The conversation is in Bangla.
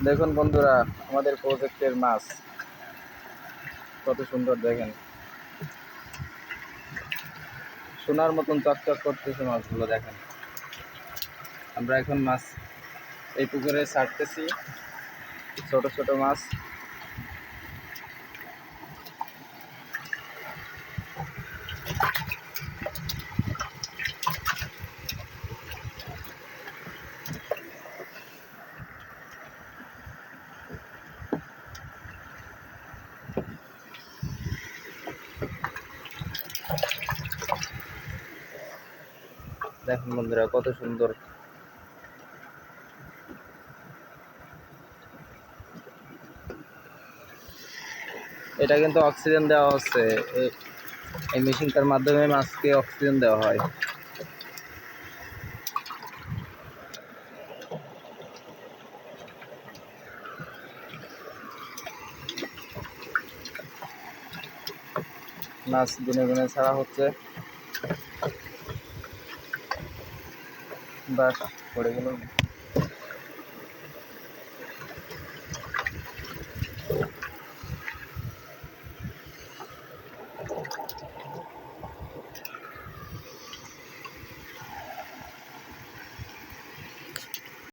দেখুন বন্ধুরা, আমাদের প্রজেক্টের মাছ কত সুন্দর দেখেন, সোনার মতন চকচক করতেছে মাছগুলো দেখেন। আমরা এখন মাছ এই পুকুরে ছাড়তেছি, ছোট ছোট মাছ। দেখুন বন্ধুরা কত সুন্দর। এটা কিন্তু অক্সিজেন দেওয়া হচ্ছে, এই মেশিনটার মাধ্যমে মাছকে অক্সিজেন দেওয়া হয়। মাছ গুনে গুনে ছাড়া হচ্ছে। বাস পড়ে গেল।